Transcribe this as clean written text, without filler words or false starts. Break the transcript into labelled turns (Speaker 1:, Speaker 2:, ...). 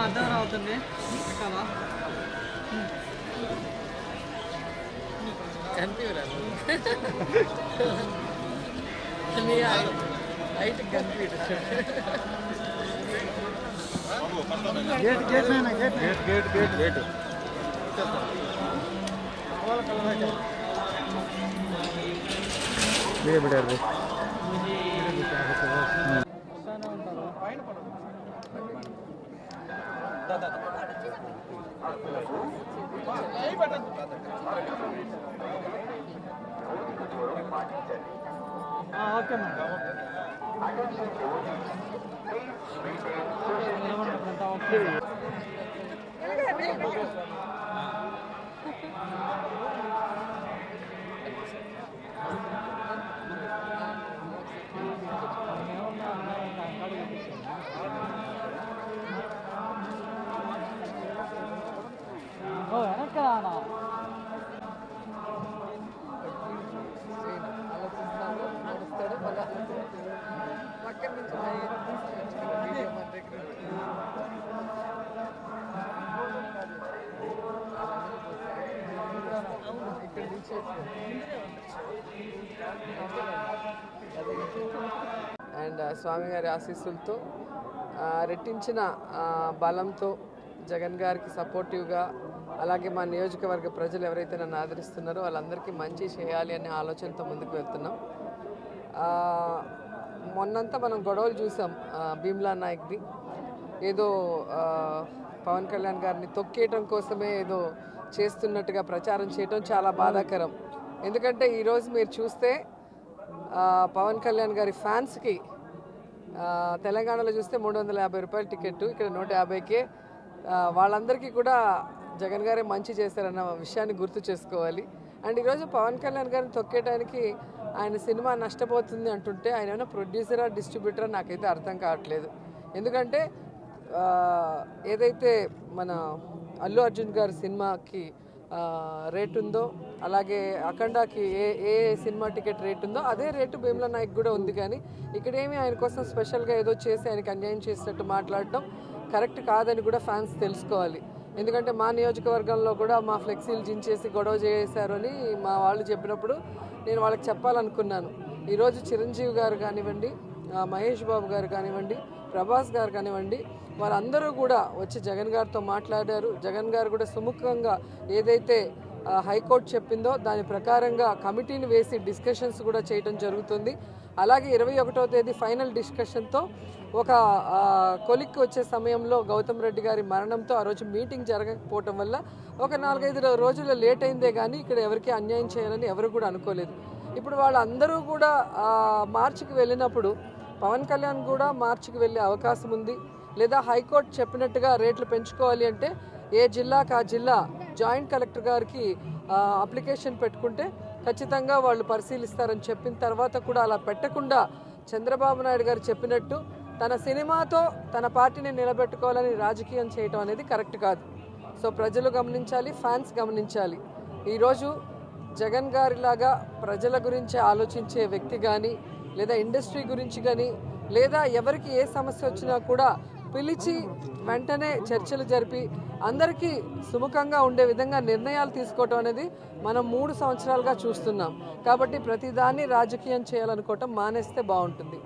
Speaker 1: అర్థం రావుతుంది కదా కనిపించరాదు హైట్ కనిపించదు gate gate gate gate gate gate ये बेटा रे ఓకే అండ్ స్వామి గారి ఆశీస్సులతో రెట్టించిన బలంతో జగన్ గారికి సపోర్టివ్గా అలాగే మా నియోజకవర్గ ప్రజలు ఎవరైతే నన్ను ఆదరిస్తున్నారో వాళ్ళందరికీ మంచి చేయాలి అనే ఆలోచనతో ముందుకు వెళ్తున్నాం. మొన్నంతా మనం గొడవలు చూసాం. భీమ్లా నాయక్ది ఏదో పవన్ కళ్యాణ్ గారిని తొక్కేయటం కోసమే ఏదో చేస్తున్నట్టుగా ప్రచారం చేయటం చాలా బాధాకరం. ఎందుకంటే ఈరోజు మీరు చూస్తే పవన్ కళ్యాణ్ గారి ఫ్యాన్స్కి తెలంగాణలో చూస్తే 350 రూపాయల టికెట్, ఇక్కడ 150కే. వాళ్ళందరికీ కూడా జగన్ గారే మంచి చేశారన్న విషయాన్ని గుర్తు చేసుకోవాలి. అండ్ ఈరోజు పవన్ కళ్యాణ్ గారిని తొక్కేయడానికి ఆయన సినిమా నష్టపోతుంది అంటుంటే ఆయన ఏమైనా ప్రొడ్యూసరా డిస్ట్రిబ్యూటరా నాకైతే అర్థం కావట్లేదు. ఎందుకంటే ఏదైతే మన అల్లు అర్జున్ గారి సినిమాకి రేట్ ఉందో అలాగే అఖండాకి ఏ సినిమా టికెట్ రేట్ ఉందో అదే రేటు భీమ్లా నాయక్ కూడా ఉంది. కానీ ఇక్కడేమి ఆయన కోసం స్పెషల్గా ఏదో చేసి ఆయనకి అన్యాయం చేసినట్టు మాట్లాడటం కరెక్ట్ కాదని కూడా ఫ్యాన్స్ తెలుసుకోవాలి. ఎందుకంటే మా నియోజకవర్గంలో కూడా మా ఫ్లెక్సీలు జించేసి గొడవ చేశారు అని మా వాళ్ళు చెప్పినప్పుడు నేను వాళ్ళకి చెప్పాలనుకున్నాను. ఈరోజు చిరంజీవి గారు కానివ్వండి, మహేష్ బాబు గారు కానివ్వండి, ప్రభాస్ గారు కానివ్వండి, వాళ్ళందరూ కూడా వచ్చి జగన్ గారితో మాట్లాడారు. జగన్ గారు కూడా సుముఖంగా ఏదైతే హైకోర్టు చెప్పిందో దాని ప్రకారంగా కమిటీని వేసి డిస్కషన్స్ కూడా చేయడం జరుగుతుంది. అలాగే 21వ తేదీ ఫైనల్ డిస్కషన్తో ఒక కొలిక్కి వచ్చే సమయంలో గౌతమ్ రెడ్డి గారి మరణంతో ఆ రోజు మీటింగ్ జరగకపోవటం వల్ల ఒక 4-5 రోజులు లేట్ అయిందే కానీ ఇక్కడ ఎవరికి అన్యాయం చేయాలని ఎవరు కూడా అనుకోలేదు. ఇప్పుడు వాళ్ళందరూ కూడా మార్చికి వెళ్ళినప్పుడు పవన్ కళ్యాణ్ కూడా మార్చికి వెళ్ళే అవకాశం ఉంది. లేదా హైకోర్టు చెప్పినట్టుగా రేట్లు పెంచుకోవాలి అంటే ఏ జిల్లాకు ఆ జిల్లా జాయింట్ కలెక్టర్ గారికి అప్లికేషన్ పెట్టుకుంటే ఖచ్చితంగా వాళ్ళు పరిశీలిస్తారని చెప్పిన తర్వాత కూడా అలా పెట్టకుండా చంద్రబాబు నాయుడు గారు చెప్పినట్టు తన సినిమాతో తన పార్టీని నిలబెట్టుకోవాలని రాజకీయం చేయడం అనేది కరెక్ట్ కాదు. సో ప్రజలు గమనించాలి, ఫ్యాన్స్ గమనించాలి. ఈరోజు జగన్ గారిలాగా ప్రజల గురించి ఆలోచించే వ్యక్తి కానీ లేదా ఇండస్ట్రీ గురించి కానీ లేదా ఎవరికి ఏ సమస్య వచ్చినా కూడా పిలిచి వెంటనే చర్చలు జరిపి అందరికీ సుముఖంగా ఉండే విధంగా నిర్ణయాలు తీసుకోవటం అనేది మనం 3 సంవత్సరాలుగా చూస్తున్నాం. కాబట్టి ప్రతిదాన్ని రాజకీయం చేయాలనుకోవటం మానేస్తే బాగుంటుంది.